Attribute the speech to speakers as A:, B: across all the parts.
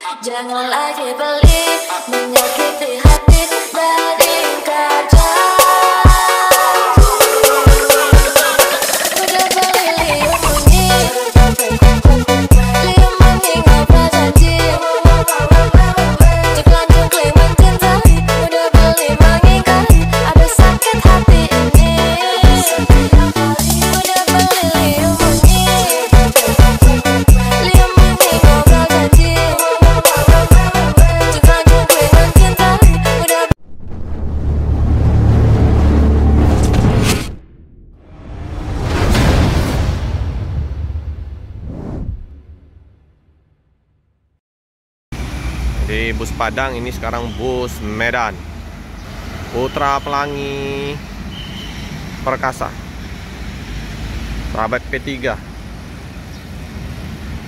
A: Jangan lagi pelit, menyakiti hati dan ingkar janji. Udah beli liung bunyi, liung bunyi ngobrol janji. Ceklan cekling mencintai, udah beli mengingkari, ada sakit hati ini. Udah beli liung bunyi, liung bunyi ngobrol janji. Ceklan cekling mencintai, udah.
B: Di bus Padang, ini sekarang bus Medan Putra Pelangi Perkasa Rabat P3.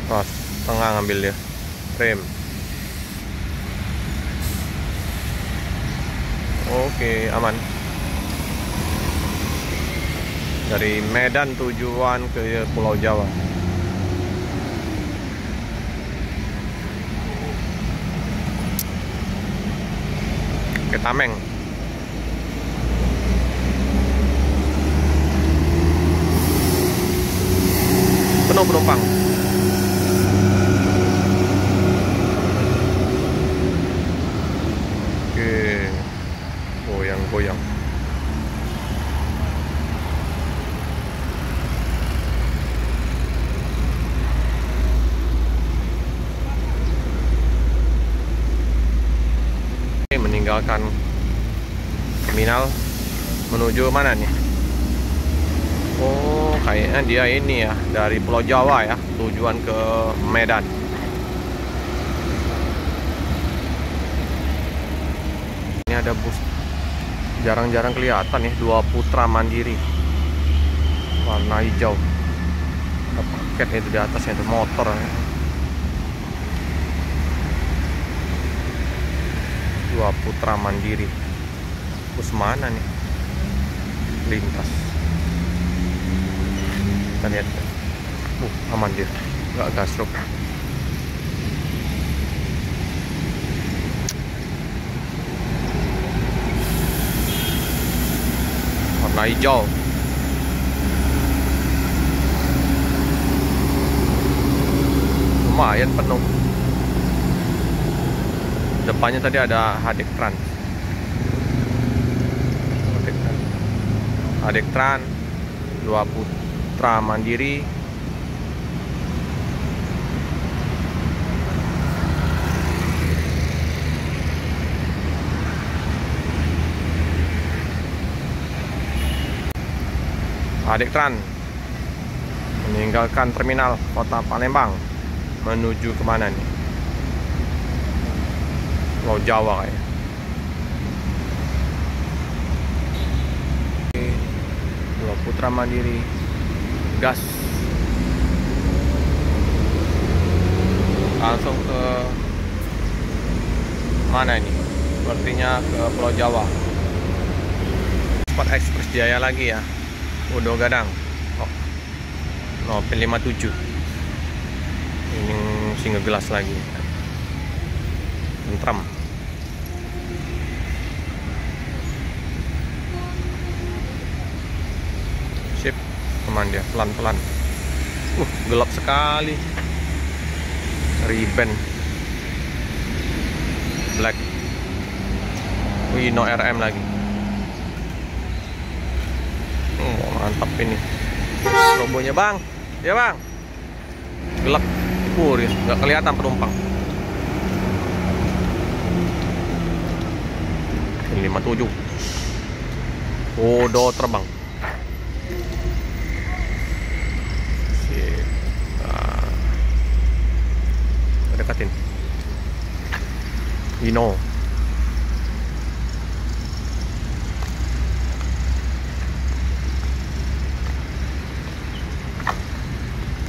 B: Pas tengah ngambil dia rem. Oke, aman. Dari Medan tujuan ke Pulau Jawa. Ke Tameng. Penuh penumpang. Oke, goyang-goyang. Meninggalkan terminal menuju mana nih? Oh, kayaknya dia ini ya, dari Pulau Jawa ya, tujuan ke Medan. Ini ada bus, jarang-jarang kelihatan ya, 2 Putra Mandiri warna hijau. Ada paket itu di atasnya, itu motor ya. 2 Putra Mandiri. Bus mana nih? Lintas. Kita lihat. Aman dia. Nggak gasruk. Warna hijau. Lumayan penuh. Depannya tadi ada Hadek-Tran. Hadek-Tran, 2 Putra Mandiri. Hadek-Tran meninggalkan terminal kota Palembang menuju kemana nih? Pulau Jawa kayak. Dua Putra Mandiri, gas. Langsung ke mana ini? Sepertinya ke Pulau Jawa. Cepat Ekspres Jaya lagi ya. Udo Gadang. Oh, P57. Ini single gelas lagi. Tentram. Sip, teman dia pelan-pelan. Gelap sekali. Ribbon black. No RM lagi. Mantap ini. Robonya bang, ya bang. Gelap, nggak kelihatan penumpang. 57. Udo terbang. Dekatin. Ino.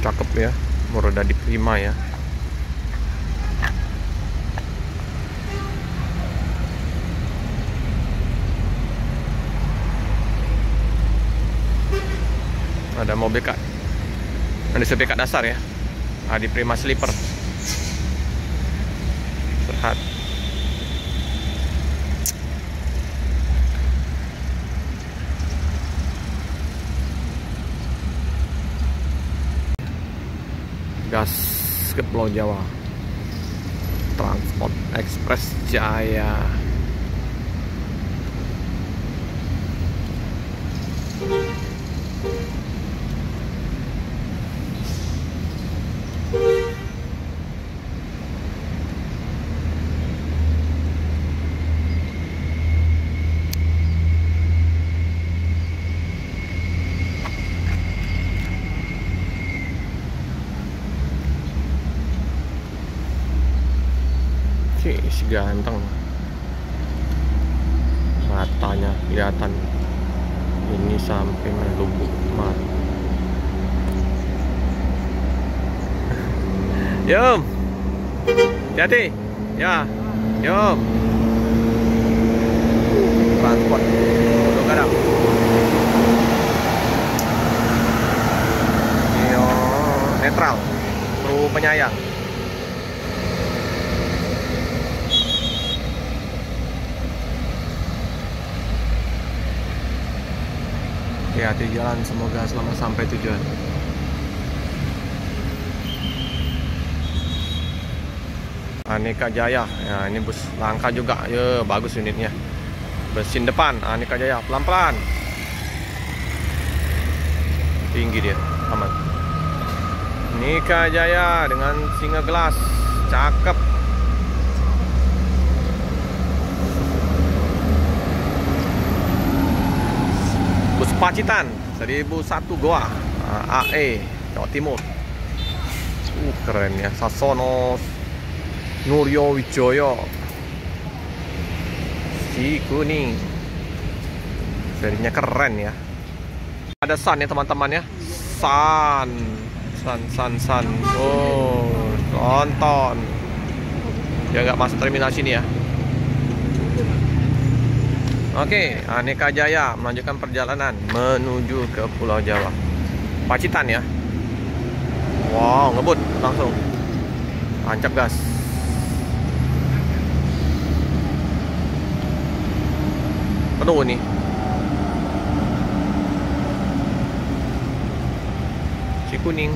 B: Cakep ya, roda diterima ya. Ada mau BK, ada BK dasar ya, Adi Prima Sleeper. lihat. Gas ke Pulau Jawa. Transport Express Jaya. Oke, si ganteng. Matanya kelihatan. Ini sampai melubuk mata. Yum. Hati-hati. Ya. Yum. Transport. Udah kadang. Yo, netral. Kru penyayang. Hati-hati jalan, semoga selamat sampai tujuan. Aneka Jaya, ya ini bus langka juga, ya bagus unitnya. Mesin depan, Aneka Jaya, pelan-pelan. Tinggi dia, aman. Aneka Jaya dengan singa gelas, cakep. Bus Pacitan 1001 Goa, AE Jawa Timur. Keren ya, Sasono Nuryo Wijoyo, si kuning. Serinya keren ya. Ada Sun ya teman-teman ya. Sun. Oh, tonton. Ya nggak masuk terminal sini ya. Oke, Aneka Jaya melanjutkan perjalanan menuju ke Pulau Jawa. Pacitan ya. Wow, ngebut langsung. Tancap gas. Penuh nih. Si kuning.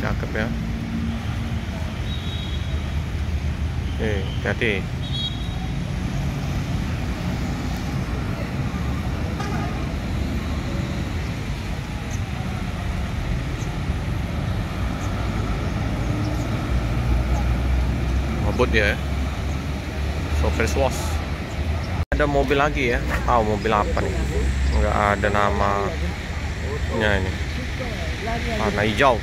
B: Cakep ya. Hati-hati. Ngebut ya. Sopir Swos. Ada mobil lagi ya. Tahu mobil apa nih? Nggak ada namanya ini. Warna hijau.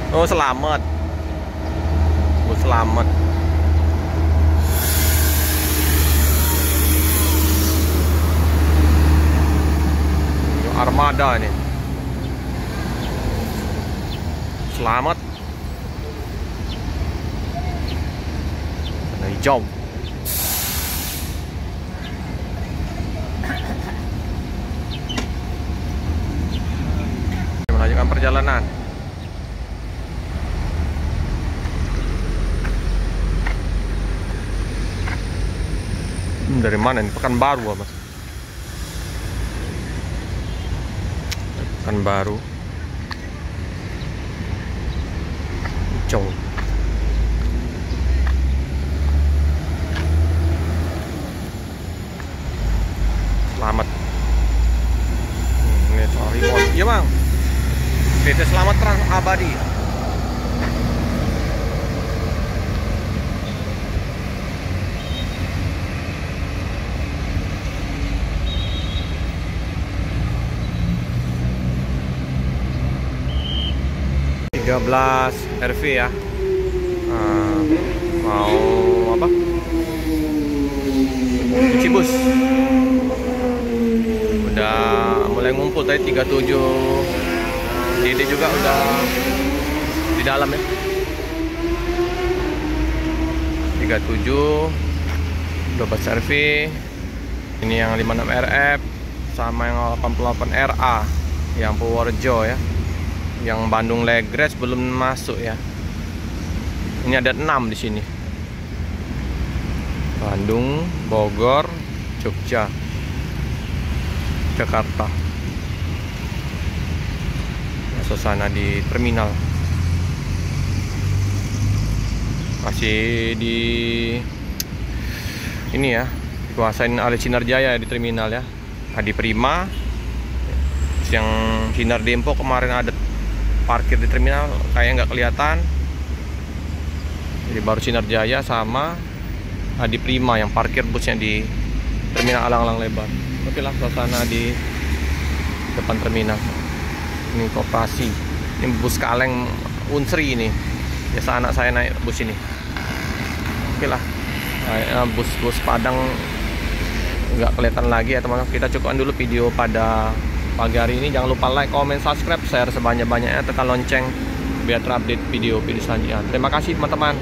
B: Oh, selamat. Oh, selamat. Armada ini. Selamat. Warna hijau. Melanjutkan perjalanan. Dari mana ini? Pekanbaru apa? Pekanbaru. Hijau. Selamat. Ini sorry bos. Iya bang. PT Selamat Trans Abadi. RV ya. Mau apa? Cuci bus. Udah mulai ngumpul tadi 37. Ini juga udah di dalam ya. 37 udah buat RV. Ini yang 56 RF sama yang 88 RA yang Purworejo ya. Yang Bandung Legres belum masuk ya. Ini ada 6 di sini. Bandung, Bogor, Jogja, Jakarta. Nah, suasana di terminal. Masih di ini ya, dikuasain oleh Sinar Jaya di terminal ya. Adi Prima. Yang Sinar Dempo kemarin ada parkir di terminal kayak nggak kelihatan. Jadi baru Sinar Jaya sama Adi Prima yang parkir busnya di terminal Alang-Alang Lebar. Oke lah suasana di depan terminal. Ini Koperasi. Ini bus kaleng Unsri ini. Biasa anak saya naik bus ini. Oke lah. Bus Padang nggak kelihatan lagi ya teman-teman. Kita cukupkan dulu video pada pagi hari ini. Jangan lupa like, comment, subscribe, share sebanyak-banyaknya, tekan lonceng biar terupdate video selanjutnya. Terima kasih teman-teman.